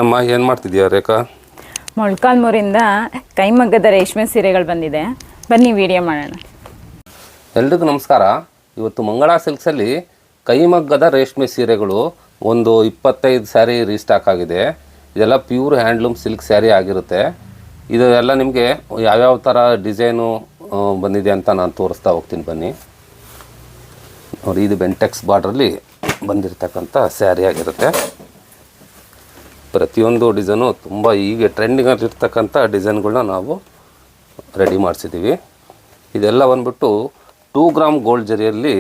ಅಮ್ಮ ಏನು ಮಾಡ್ತಿದ್ಯಾ ರೇಖಾ? ಮೊಳಕಾಲ್ಮೂರಿಂದ ಕೈಮಗ್ಗದ ರೇಷ್ಮೆ ಸೀರೆಗಳು ಬಂದಿದೆ, ಬನ್ನಿ ವಿಡಿಯೋ ಮಾಡೋಣ. ಎಲ್ರಿಗೂ ನಮಸ್ಕಾರ. ಇವತ್ತು ಮಂಗಳಾ ಸಿಲ್ಕ್ಸಲ್ಲಿ ಕೈಮಗ್ಗದ ರೇಷ್ಮೆ ಸೀರೆಗಳು ಒಂದು 25 ಸ್ಯಾರಿ ರೀಸ್ಟಾಕ್ ಆಗಿದೆ. ಇದೆಲ್ಲ ಪ್ಯೂರ್ ಹ್ಯಾಂಡ್ಲೂಮ್ ಸಿಲ್ಕ್ ಸ್ಯಾರಿ ಆಗಿರುತ್ತೆ. ಇದೆಲ್ಲ ನಿಮಗೆ ಯಾವ್ಯಾವ ಥರ ಡಿಸೈನು ಬಂದಿದೆ ಅಂತ ನಾನು ತೋರಿಸ್ತಾ ಹೋಗ್ತೀನಿ ಬನ್ನಿ. ನೋಡಿ, ಇದು ಬೆಂಟೆಕ್ಸ್ ಬಾರ್ಡ್ರಲ್ಲಿ ಬಂದಿರತಕ್ಕಂಥ ಸ್ಯಾರಿ ಆಗಿರುತ್ತೆ. ಪ್ರತಿಯೊಂದು ಡಿಸೈನು ತುಂಬ ಈಗ ಟ್ರೆಂಡಿಂಗಲ್ಲಿರ್ತಕ್ಕಂಥ ಡಿಸೈನ್ಗಳನ್ನ ನಾವು ರೆಡಿ ಮಾಡಿಸಿದ್ದೀವಿ. ಇದೆಲ್ಲ ಬಂದ್ಬಿಟ್ಟು 2 ಗ್ರಾಮ್ ಗೋಲ್ಡ್ ಜರಿಯಲ್ಲಿ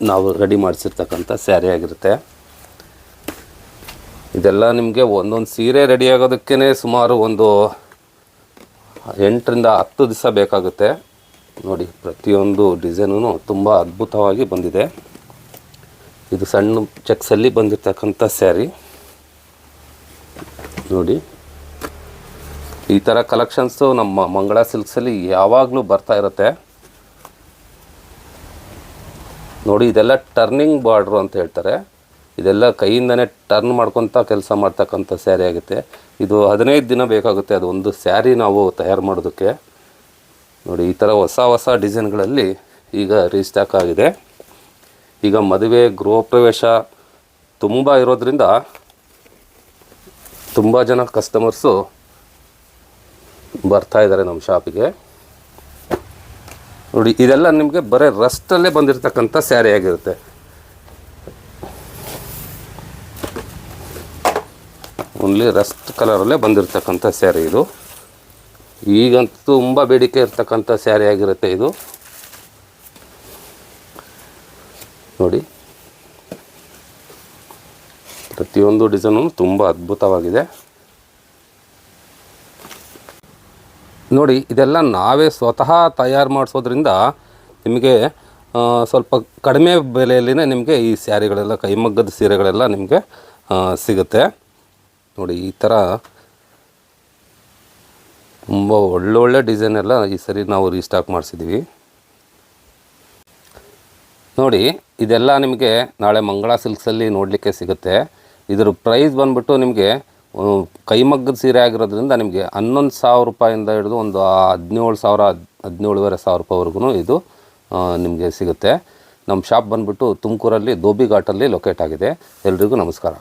ನಾವು ರೆಡಿ ಮಾಡಿಸಿರ್ತಕ್ಕಂಥ ಸ್ಯಾರಿ ಆಗಿರುತ್ತೆ. ಇದೆಲ್ಲ ನಿಮಗೆ ಒಂದೊಂದು ಸೀರೆ ರೆಡಿ ಆಗೋದಕ್ಕೇ ಸುಮಾರು ಒಂದು 8 ರಿಂದ 10 ದಿವಸ ಬೇಕಾಗುತ್ತೆ. ನೋಡಿ, ಪ್ರತಿಯೊಂದು ಡಿಸೈನು ತುಂಬ ಅದ್ಭುತವಾಗಿ ಬಂದಿದೆ. ಇದು ಸಣ್ಣ ಚೆಕ್ಸಲ್ಲಿ ಬಂದಿರತಕ್ಕಂಥ ಸ್ಯಾರಿ. ನೋಡಿ, ಈ ಥರ ಕಲೆಕ್ಷನ್ಸು ನಮ್ಮ ಮಂಗಳಾ ಸಿಲ್ಕ್ಸಲ್ಲಿ ಯಾವಾಗಲೂ ಬರ್ತಾ ಇರುತ್ತೆ. ನೋಡಿ, ಇದೆಲ್ಲ ಟರ್ನಿಂಗ್ ಬಾರ್ಡ್ರು ಅಂತ ಹೇಳ್ತಾರೆ. ಇದೆಲ್ಲ ಕೈಯಿಂದನೇ ಟರ್ನ್ ಮಾಡ್ಕೊತ ಕೆಲಸ ಮಾಡ್ತಕ್ಕಂಥ ಸ್ಯಾರಿ ಆಗುತ್ತೆ. ಇದು 15 ದಿನ ಬೇಕಾಗುತ್ತೆ ಅದು ಒಂದು ಸ್ಯಾರಿ ನಾವು ತಯಾರು ಮಾಡೋದಕ್ಕೆ. ನೋಡಿ, ಈ ಥರ ಹೊಸ ಹೊಸ ಡಿಸೈನ್ಗಳಲ್ಲಿ ಈಗ ರೀಸ್ಟಾಕ್ ಆಗಿದೆ. ಈಗ ಮದುವೆ, ಗೃಹ ಪ್ರವೇಶ ತುಂಬ ಇರೋದ್ರಿಂದ ತುಂಬ ಜನ ಕಸ್ಟಮರ್ಸು ಬರ್ತಾ ಇದ್ದಾರೆ ನಮ್ಮ ಶಾಪಿಗೆ. ನೋಡಿ, ಇದೆಲ್ಲ ನಿಮಗೆ ಬರೀ ರಸ್ಟಲ್ಲೇ ಬಂದಿರತಕ್ಕಂಥ ಸ್ಯಾರಿ ಆಗಿರುತ್ತೆ. ಓನ್ಲಿ ರಸ್ಟ್ ಕಲರಲ್ಲೇ ಬಂದಿರತಕ್ಕಂಥ ಸ್ಯಾರಿ ಇದು. ಈಗಂತೂ ತುಂಬ ಬೇಡಿಕೆ ಇರ್ತಕ್ಕಂಥ ಸ್ಯಾರಿ ಆಗಿರುತ್ತೆ ಇದು. ನೋಡಿ, ಪ್ರತಿಯೊಂದು ಡಿಸೈನು ತುಂಬ ಅದ್ಭುತವಾಗಿದೆ. ನೋಡಿ, ಇದೆಲ್ಲ ನಾವೇ ಸ್ವತಃ ತಯಾರು ಮಾಡಿಸೋದ್ರಿಂದ ನಿಮಗೆ ಸ್ವಲ್ಪ ಕಡಿಮೆ ಬೆಲೆಯಲ್ಲಿನೇ ನಿಮಗೆ ಈ ಸ್ಯಾರಿಗಳೆಲ್ಲ, ಕೈಮಗ್ಗದ ಸೀರೆಗಳೆಲ್ಲ ನಿಮಗೆ ಸಿಗುತ್ತೆ. ನೋಡಿ, ಈ ಥರ ತುಂಬ ಒಳ್ಳೊಳ್ಳೆ ಡಿಸೈನ್ ಎಲ್ಲ ಈ ಸರಿ ನಾವು ರೀಸ್ಟಾಕ್ ಮಾಡಿಸಿದ್ದೀವಿ. ನೋಡಿ, ಇದೆಲ್ಲ ನಿಮಗೆ ನಾಳೆ ಮಂಗಳಾ ಸಿಲ್ಕ್ಸಲ್ಲಿ ನೋಡಲಿಕ್ಕೆ ಸಿಗುತ್ತೆ. ಇದರ ಪ್ರೈಸ್ ಬಂದ್ಬಿಟ್ಟು ನಿಮಗೆ ಕೈಮಗ್ಗದ ಸೀರೆ ಆಗಿರೋದ್ರಿಂದ ನಿಮಗೆ 11,000 ರೂಪಾಯಿಂದ ಹಿಡಿದು ಒಂದು 17,000 17,500 ರೂಪಾಯಿವರೆಗೂ ಇದು ನಿಮಗೆ ಸಿಗುತ್ತೆ. ನಮ್ಮ ಶಾಪ್ ಬಂದ್ಬಿಟ್ಟು ತುಮಕೂರಲ್ಲಿ ಧೋಬಿ ಘಾಟಲ್ಲಿ ಲೊಕೇಟ್ ಆಗಿದೆ. ಎಲ್ರಿಗೂ ನಮಸ್ಕಾರ.